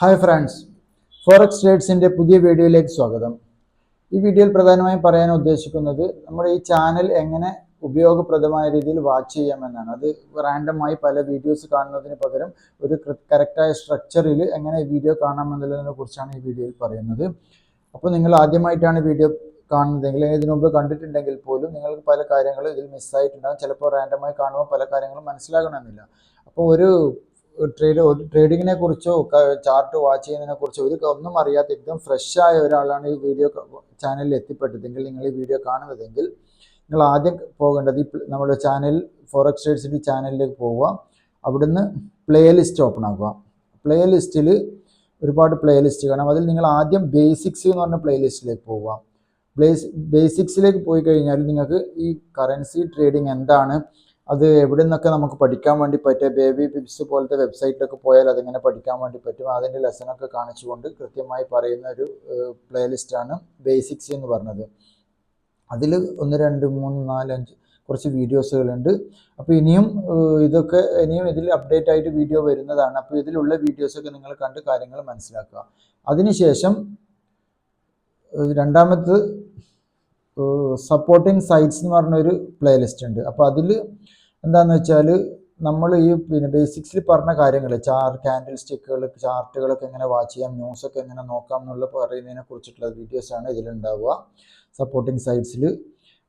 Hi friends, forex ട്രേഡ്സിൻ്റെ പുതിയ വീഡിയോയിലേക്ക് സ്വാഗതം. ഈ വീഡിയോയിൽ പ്രധാനമായും പറയാൻ ഉദ്ദേശിക്കുന്നത് നമ്മുടെ ഈ ചാനൽ എങ്ങനെ ഉപയോഗപ്രദമായ രീതിയിൽ വാച്ച് ചെയ്യാമെന്നാണ്. അത് റാൻഡമായി പല വീഡിയോസ് കാണുന്നതിന് പകരം ഒരു കറക്റ്റായ സ്ട്രക്ചറിൽ എങ്ങനെ വീഡിയോ കാണാമെന്നുള്ളതിനെ കുറിച്ചാണ് ഈ വീഡിയോയിൽ പറയുന്നത്. അപ്പോൾ നിങ്ങൾ ആദ്യമായിട്ടാണ് വീഡിയോ കാണുന്നതെങ്കിൽ ഇതിനു മുമ്പ് കണ്ടിട്ടുണ്ടെങ്കിൽ പോലും നിങ്ങൾക്ക് പല കാര്യങ്ങളും ഇതിൽ മിസ്സായിട്ടുണ്ടാകും. ചിലപ്പോൾ റാൻഡമായി കാണുമ്പോൾ പല കാര്യങ്ങളും മനസ്സിലാകണമെന്നില്ല. അപ്പോൾ ഒരു ട്രേഡിങ്ങിനെ കുറിച്ചോ ചാർട്ട് വാച്ച് ചെയ്യുന്നതിനെ കുറിച്ചോ ഒന്നും അറിയാത്ത എക്ദം ഫ്രഷ് ആയ ഒരാളാണ് ഈ വീഡിയോ ചാനലിൽ എത്തിപ്പെട്ടതെങ്കിൽ, നിങ്ങൾ ഈ വീഡിയോ കാണുന്നതെങ്കിൽ നിങ്ങൾ ആദ്യം പോകേണ്ടത് നമ്മുടെ ചാനൽ ഫോറക്സ് ട്രേഡ്സിൻ്റെ ചാനലിലേക്ക് പോവുക. അവിടുന്ന് പ്ലേലിസ്റ്റ് ഓപ്പൺ ആക്കുക. പ്ലേലിസ്റ്റിൽ ഒരുപാട് പ്ലേലിസ്റ്റ് കാണാം. അതിൽ നിങ്ങൾ ആദ്യം ബേസിക്സ് എന്ന് പറഞ്ഞ പ്ലേലിസ്റ്റിലേക്ക് പോവുക. ബേസിക്സിലേക്ക് പോയി കഴിഞ്ഞാൽ നിങ്ങൾക്ക് ഈ കറൻസി ട്രേഡിംഗ് എന്താണ്, അത് എവിടെ നിന്നൊക്കെ നമുക്ക് പഠിക്കാൻ വേണ്ടി പറ്റുക, ബേബി പിപ്സ് പോലത്തെ വെബ്സൈറ്റിലൊക്കെ പോയാൽ അതിങ്ങനെ പഠിക്കാൻ വേണ്ടി പറ്റും. അതിൻ്റെ ലെസണൊക്കെ കാണിച്ചുകൊണ്ട് കൃത്യമായി പറയുന്ന ഒരു പ്ലേലിസ്റ്റാണ് ബേസിക്സ് എന്ന് പറഞ്ഞത്. അതിൽ 1, 2, 3, 4, 5 കുറച്ച് വീഡിയോസുകളുണ്ട്. അപ്പോൾ ഇനിയും ഇതിൽ അപ്ഡേറ്റ് ആയിട്ട് വീഡിയോ വരുന്നതാണ്. അപ്പോൾ ഇതിലുള്ള വീഡിയോസൊക്കെ നിങ്ങൾ കണ്ട് കാര്യങ്ങൾ മനസ്സിലാക്കുക. അതിനുശേഷം രണ്ടാമത് സപ്പോർട്ടിങ് സൈറ്റ്സ് എന്ന് പറഞ്ഞൊരു പ്ലേലിസ്റ്റ് ഉണ്ട്. അപ്പോൾ അതിൽ എന്താണെന്ന് വെച്ചാൽ നമ്മൾ ഈ ബേസിക്സിൽ പറഞ്ഞ കാര്യങ്ങൾ, ക്യാൻഡിൽ സ്റ്റിക്കുകൾ, ചാർട്ടുകളൊക്കെ എങ്ങനെ വാച്ച് ചെയ്യാം, ന്യൂസൊക്കെ എങ്ങനെ നോക്കാം എന്നുള്ള പറയുന്നതിനെ കുറിച്ചിട്ടുള്ള വീഡിയോസാണ് ഇതിലുണ്ടാവുക സപ്പോർട്ടിങ് സൈറ്റ്സിൽ.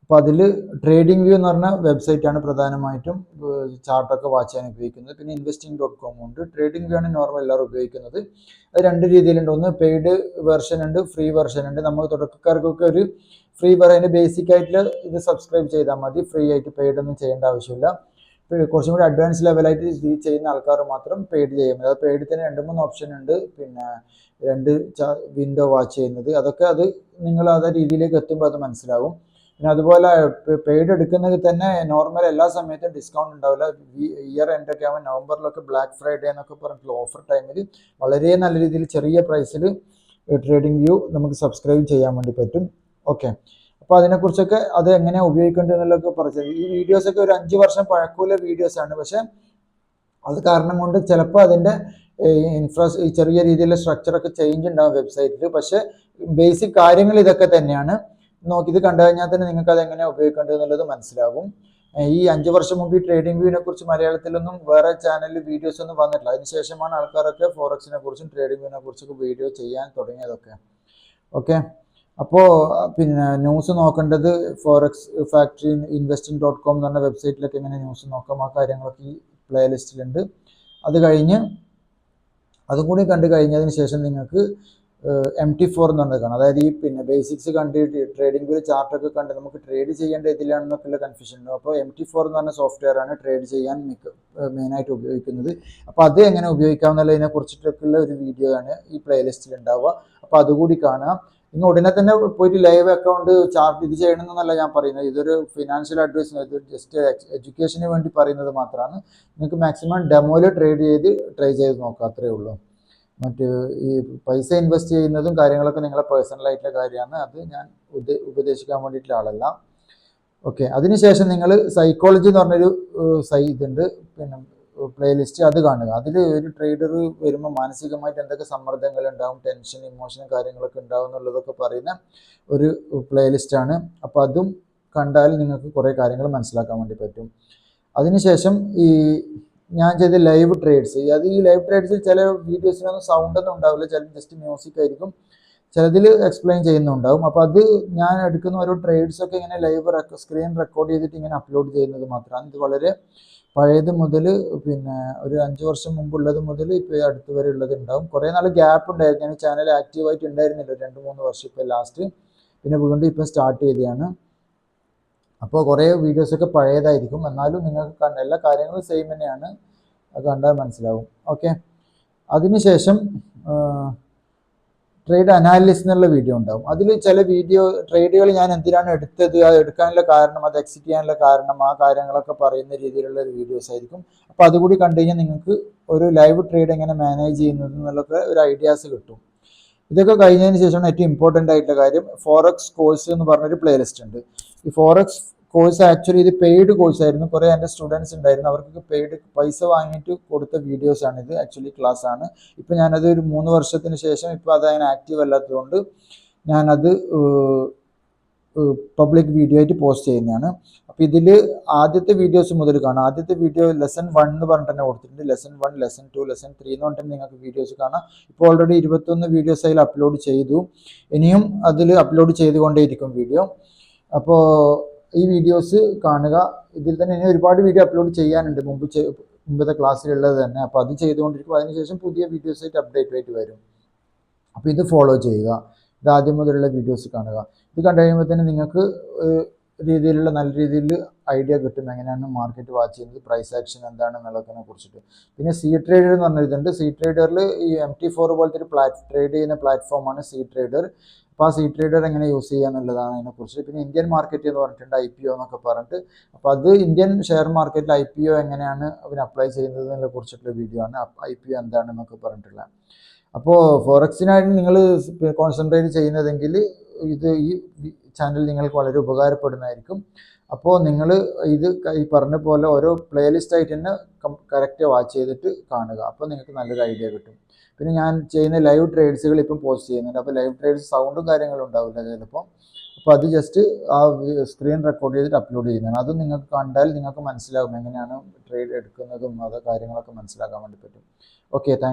അപ്പോൾ അതിൽ ട്രേഡിംഗ് വ്യൂ എന്ന് പറഞ്ഞ വെബ്സൈറ്റാണ് പ്രധാനമായിട്ടും ചാർട്ടൊക്കെ വാച്ച് ചെയ്യാൻ ഉപയോഗിക്കുന്നത്. പിന്നെ investing.com ഉണ്ട്. ട്രേഡിംഗ് വ്യൂ ആണ് നോർമൽ എല്ലാവരും ഉപയോഗിക്കുന്നത്. അത് രണ്ട് രീതിയിലുണ്ട്. ഒന്ന് പെയ്ഡ് വെർഷൻ ഉണ്ട്, ഫ്രീ വെർഷൻ ഉണ്ട്. നമ്മൾ തുടക്കക്കാർക്കൊക്കെ ഒരു ഫ്രീ അതിൻ്റെ ബേസിക് ആയിട്ട് ഇത് സബ്സ്ക്രൈബ് ചെയ്താൽ മതി. ഫ്രീ ആയിട്ട് പെയ്ഡ് ഒന്നും ചെയ്യേണ്ട ആവശ്യമില്ല. കുറച്ചും കൂടി അഡ്വാൻസ് ലെവലായിട്ട് ചെയ്യുന്ന ആൾക്കാർ മാത്രം പെയ്ഡ് ചെയ്യാൻ മതി. അത് പെയ്ഡ് തന്നെ 2-3 ഓപ്ഷൻ ഉണ്ട്. പിന്നെ 2 വിൻഡോ വാച്ച് ചെയ്യുന്നത്, അതൊക്കെ അത് നിങ്ങൾ അതേ രീതിയിലേക്ക് എത്തുമ്പോൾ അത് മനസ്സിലാവും. പിന്നെ അതുപോലെ പെയ്ഡ് എടുക്കുന്നത് തന്നെ നോർമൽ എല്ലാ സമയത്തും ഡിസ്കൗണ്ട് ഉണ്ടാവില്ല. ഇയർ എൻഡ് ഒക്കെ ആകുമ്പോൾ നവംബറിലൊക്കെ ബ്ലാക്ക് ഫ്രൈഡേ എന്നൊക്കെ പറഞ്ഞിട്ടുള്ള ഓഫർ ടൈമിൽ വളരെ നല്ല രീതിയിൽ ചെറിയ പ്രൈസിൽ ട്രേഡിംഗ് വ്യൂ നമുക്ക് സബ്സ്ക്രൈബ് ചെയ്യാൻ വേണ്ടി പറ്റും. ഓക്കെ, അപ്പോൾ അതിനെക്കുറിച്ചൊക്കെ അത് എങ്ങനെ ഉപയോഗിക്കേണ്ടത് എന്നുള്ളതൊക്കെ പറഞ്ഞത്. ഈ വീഡിയോസൊക്കെ ഒരു 5 വർഷം പഴക്കമുള്ള വീഡിയോസാണ്. പക്ഷെ അത് കാരണം കൊണ്ട് ചിലപ്പോൾ അതിൻ്റെ ഈ ചെറിയ രീതിയിലുള്ള സ്ട്രക്ചറൊക്കെ ചേഞ്ച് ഉണ്ടാകും വെബ്സൈറ്റിൽ. പക്ഷെ ബേസിക് കാര്യങ്ങൾ ഇതൊക്കെ തന്നെയാണ്. ഇത് കണ്ടു കഴിഞ്ഞാൽ തന്നെ നിങ്ങൾക്ക് അത് എങ്ങനെ ഉപയോഗിക്കേണ്ടത് എന്നുള്ളത് മനസ്സിലാകും. ഈ 5 വർഷം മുമ്പ് ഈ ട്രേഡിംഗ് വ്യൂവിനെ കുറിച്ച് മലയാളത്തിലൊന്നും വേറെ ചാനലിൽ വീഡിയോസ് ഒന്നും വന്നിട്ടില്ല. അതിനുശേഷമാണ് ആൾക്കാരൊക്കെ ഫോറക്സിനെ കുറിച്ചും ട്രേഡിംഗ് വ്യൂവിനെ കുറിച്ചൊക്കെ വീഡിയോ ചെയ്യാൻ തുടങ്ങിയതൊക്കെ. ഓക്കെ, അപ്പോൾ പിന്നെ ന്യൂസ് നോക്കേണ്ടത് ഫോറക്സ് ഫാക്ടറി investing.com എന്ന് പറഞ്ഞ വെബ്സൈറ്റിലൊക്കെ എങ്ങനെ ന്യൂസ് നോക്കാം, ആ കാര്യങ്ങളൊക്കെ ഈ പ്ലേലിസ്റ്റിലുണ്ട്. അത് കഴിഞ്ഞ് അതും കൂടി കണ്ടു കഴിഞ്ഞതിന് ശേഷം നിങ്ങൾക്ക് MT4 എന്ന് പറഞ്ഞത് കാണാം. അതായത് ഈ ബേസിക്സ് കണ്ട് ട്രേഡിംഗ് ഒരു ചാർട്ടൊക്കെ കണ്ട് നമുക്ക് ട്രേഡ് ചെയ്യേണ്ട ഇതിലാണെന്നൊക്കെയുള്ള കൺഫ്യൂഷൻ ഉണ്ട്. അപ്പോൾ MT4 എന്ന് പറഞ്ഞ സോഫ്റ്റ്വെയർ ആണ് ട്രേഡ് ചെയ്യാൻ മെയിനായിട്ട് ഉപയോഗിക്കുന്നത്. അപ്പോൾ അത് എങ്ങനെ ഉപയോഗിക്കാമെന്നുള്ളതിനെ കുറിച്ചിട്ടൊക്കെയുള്ള ഒരു വീഡിയോ ആണ് ഈ പ്ലേലിസ്റ്റിൽ ഉണ്ടാവുക. അപ്പോൾ അതുകൂടി കാണാം. നിങ്ങൾ ഉടനെ തന്നെ പോയിട്ട് ലൈവ് അക്കൗണ്ട് ചാർട്ട് ഇത് ചെയ്യണമെന്നല്ല ഞാൻ പറയുന്നത്. ഇതൊരു ഫിനാൻഷ്യൽ അഡ്വൈസ്, ഇതൊരു ജസ്റ്റ് എഡ്യൂക്കേഷന് വേണ്ടി പറയുന്നത് മാത്രമാണ്. നിങ്ങൾക്ക് മാക്സിമം ഡെമോയിൽ ട്രൈ ചെയ്ത് നോക്കാം, അത്രയേ ഉള്ളൂ. മറ്റ് ഈ പൈസ ഇൻവെസ്റ്റ് ചെയ്യുന്നതും കാര്യങ്ങളൊക്കെ നിങ്ങളെ പേഴ്സണലായിട്ടുള്ള കാര്യമാണ്. അത് ഞാൻ ഉപദേശിക്കാൻ വേണ്ടിയിട്ടുള്ള ആളല്ല. ഓക്കെ, അതിനുശേഷം നിങ്ങൾ സൈക്കോളജി എന്ന് പറഞ്ഞൊരു ഇതുണ്ട്, പിന്നെ പ്ലേലിസ്റ്റ്, അത് കാണുക. അതിൽ ഒരു ട്രേഡർ വരുമ്പോൾ മാനസികമായിട്ട് എന്തൊക്കെ സമ്മർദ്ദങ്ങൾ ഉണ്ടാകും, ടെൻഷൻ, ഇമോഷനും കാര്യങ്ങളൊക്കെ ഉണ്ടാകും എന്നുള്ളതൊക്കെ പറയുന്ന ഒരു പ്ലേലിസ്റ്റാണ്. അപ്പോൾ അതും കണ്ടാൽ നിങ്ങൾക്ക് കുറേ കാര്യങ്ങൾ മനസ്സിലാക്കാൻ വേണ്ടി പറ്റും. അതിനുശേഷം ഈ ഞാൻ ചെയ്ത ലൈവ് ട്രേഡ്സ്, അത് ഈ ലൈവ് ട്രേഡ്സിൽ ചില വീഡിയോസിനൊന്നും സൗണ്ടൊന്നും ഉണ്ടാവില്ല, ചില ജസ്റ്റ് മ്യൂസിക് ആയിരിക്കും, ചിലതിൽ എക്സ്പ്ലെയിൻ ചെയ്യുന്നുണ്ടാവും. അപ്പോൾ അത് ഞാൻ എടുക്കുന്ന ഓരോ ട്രേഡ്സൊക്കെ ഇങ്ങനെ ലൈവ് സ്ക്രീൻ റെക്കോർഡ് ചെയ്തിട്ട് ഇങ്ങനെ അപ്ലോഡ് ചെയ്യുന്നത് മാത്രമാണ്. ഇത് വളരെ പഴയത് മുതൽ പിന്നെ ഒരു 5 വർഷം മുമ്പുള്ളത് മുതൽ ഇപ്പോൾ അടുത്ത് വരെ ഉള്ളത് ഉണ്ടാവും. കുറേ നാൾ ഗ്യാപ്പ് ഉണ്ടായിരുന്നു. ഞാൻ ചാനൽ ആക്റ്റീവായിട്ട് ഉണ്ടായിരുന്നില്ല 2-3 വർഷം. ഇപ്പോൾ ലാസ്റ്റ് പിന്നെ വീണ്ടും ഇപ്പം സ്റ്റാർട്ട് ചെയ്തതാണ്. അപ്പോൾ കുറേ വീഡിയോസൊക്കെ പഴയതായിരിക്കും, എന്നാലും നിങ്ങൾക്ക് എല്ലാ കാര്യങ്ങളും സെയിം തന്നെയാണ്, അത് കണ്ടാൽ മനസ്സിലാവും. ഓക്കെ, അതിനുശേഷം ട്രേഡ് അനാലിസിസ് എന്നുള്ള വീഡിയോ ഉണ്ടാവും. അതിൽ ചില ട്രേഡുകൾ ഞാൻ എന്തിനാണ് എടുത്തത്, അത് എടുക്കാനുള്ള കാരണം, അത് എക്സിറ്റ് ചെയ്യാനുള്ള കാരണം, ആ കാര്യങ്ങളൊക്കെ പറയുന്ന രീതിയിലുള്ള ഒരു വീഡിയോസ് ആയിരിക്കും. അപ്പോൾ അതുകൂടി കണ്ടു കഴിഞ്ഞാൽ നിങ്ങൾക്ക് ഒരു ലൈവ് ട്രേഡ് എങ്ങനെ മാനേജ് ചെയ്യുന്നത് എന്നുള്ളൊക്കെ ഒരു ഐഡിയാസ് കിട്ടും. ഇതൊക്കെ കഴിഞ്ഞതിന് ശേഷമാണ് ഏറ്റവും ഇമ്പോർട്ടൻ്റ് ആയിട്ടുള്ള കാര്യം, ഫോറക്സ് കോഴ്സ് എന്ന് പറഞ്ഞൊരു പ്ലേലിസ്റ്റ് ഉണ്ട്. ഈ ഫോറക്സ് കോഴ്സ് ആക്ച്വലി ഇത് പെയ്ഡ് കോഴ്സ് ആയിരുന്നു. കുറേ എൻ്റെ സ്റ്റുഡൻസ് ഉണ്ടായിരുന്നു, അവർക്ക് പെയ്ഡ് പൈസ വാങ്ങിയിട്ട് കൊടുത്ത വീഡിയോസാണ് ഇത്. ആക്ച്വലി ക്ലാസ് ആണ്. ഇപ്പം ഞാനത് ഒരു 3 വർഷത്തിന് ശേഷം ഇപ്പോൾ അത് അങ്ങനെ ആക്റ്റീവ് അല്ലാത്തതുകൊണ്ട് ഞാനത് പബ്ലിക് വീഡിയോ ആയിട്ട് പോസ്റ്റ് ചെയ്യുന്നതാണ്. അപ്പോൾ ഇതിൽ ആദ്യത്തെ വീഡിയോസ് മുതൽ കാണാം. ആദ്യത്തെ വീഡിയോ ലെസൺ 1 എന്ന് പറഞ്ഞിട്ട് തന്നെ കൊടുത്തിട്ടുണ്ട്. ലെസൺ 1, ലെസൺ 2, ലെസൺ 3 എന്ന് പറഞ്ഞിട്ട് നിങ്ങൾക്ക് വീഡിയോസ് കാണാം. ഇപ്പോൾ ഓൾറെഡി 21 വീഡിയോസ് അതിൽ അപ്ലോഡ് ചെയ്തു. ഇനിയും അതിൽ അപ്ലോഡ് ചെയ്തുകൊണ്ടേയിരിക്കും വീഡിയോ. അപ്പോൾ ഈ വീഡിയോസ് കാണുക. ഇതിൽ തന്നെ ഇനി ഒരുപാട് വീഡിയോ അപ്ലോഡ് ചെയ്യാനുണ്ട് മുമ്പത്തെ ക്ലാസ്സിലുള്ളത് തന്നെ. അപ്പോൾ അത് ചെയ്തുകൊണ്ടിരിക്കും. അതിനുശേഷം പുതിയ വീഡിയോസ് ആയിട്ട് അപ്ഡേറ്റ് ആയിട്ട് വരും. അപ്പോൾ ഇത് ഫോളോ ചെയ്യുക. ഇത് ആദ്യം മുതലുള്ള വീഡിയോസ് കാണുക. ഇത് കണ്ടു കഴിയുമ്പോൾ തന്നെ നിങ്ങൾക്ക് രീതിയിലുള്ള നല്ല രീതിയിൽ ഐഡിയ കിട്ടും എങ്ങനെയാണ് മാർക്കറ്റ് വാച്ച് ചെയ്യുന്നത്, പ്രൈസ് ആക്ഷൻ എന്താണെന്നുള്ളതിനെ കുറിച്ചിട്ട്. പിന്നെ സി ട്രേഡർ എന്ന് പറഞ്ഞ ഇതുണ്ട്. സി ട്രേഡറിൽ ഈ MT4 പോലത്തെ ഒരു ട്രേഡ് ചെയ്യുന്ന പ്ലാറ്റ്ഫോമാണ് സി ട്രേഡർ. അപ്പോൾ ആ സി ട്രേഡർ എങ്ങനെ യൂസ് ചെയ്യുക എന്നുള്ളതാണ് അതിനെക്കുറിച്ച്. പിന്നെ ഇന്ത്യൻ മാർക്കറ്റ് എന്ന് പറഞ്ഞിട്ടുണ്ട്, IPO എന്നൊക്കെ പറഞ്ഞിട്ട്. അപ്പോൾ അത് ഇന്ത്യൻ ഷെയർ മാർക്കറ്റിൽ IPO എങ്ങനെയാണ് അവർ അപ്ലൈ ചെയ്യുന്നതിനെ കുറിച്ചിട്ടുള്ള വീഡിയോ ആണ്. IPO എന്താണെന്നൊക്കെ പറഞ്ഞിട്ടുള്ള. അപ്പോൾ ഫോറക്സിനായിട്ട് നിങ്ങൾ കോൺസെൻട്രേറ്റ് ചെയ്യുന്നതെങ്കിൽ ഈ ചാനൽ നിങ്ങൾക്ക് വളരെ ഉപകാരപ്പെടുന്നതായിരിക്കും. അപ്പോൾ നിങ്ങൾ ഇത് ഈ പറഞ്ഞ പോലെ ഓരോ പ്ലേലിസ്റ്റ് ആയിട്ട് തന്നെ കറക്റ്റ് വാച്ച് ചെയ്തിട്ട് കാണുക. അപ്പോൾ നിങ്ങൾക്ക് നല്ലൊരു ഐഡിയ കിട്ടും. പിന്നെ ഞാൻ ചെയ്യുന്ന ലൈവ് ട്രേഡ്സുകൾ ഇപ്പം പോസ്റ്റ് ചെയ്യുന്നുണ്ട്. അപ്പോൾ ലൈവ് ട്രേഡ്സ് സൗണ്ടും കാര്യങ്ങളും ഉണ്ടാവില്ല ചിലപ്പോൾ. അപ്പോൾ അത് ജസ്റ്റ് ആ സ്ക്രീൻ റെക്കോർഡ് ചെയ്തിട്ട് അപ്ലോഡ് ചെയ്യുന്നതാണ്. അതും നിങ്ങൾക്ക് കണ്ടാൽ നിങ്ങൾക്ക് മനസ്സിലാകും എങ്ങനെയാണ് ട്രേഡ് എടുക്കുന്നതും അത് കാര്യങ്ങളൊക്കെ മനസ്സിലാക്കാൻ വേണ്ടി പറ്റും. Okay, thank you.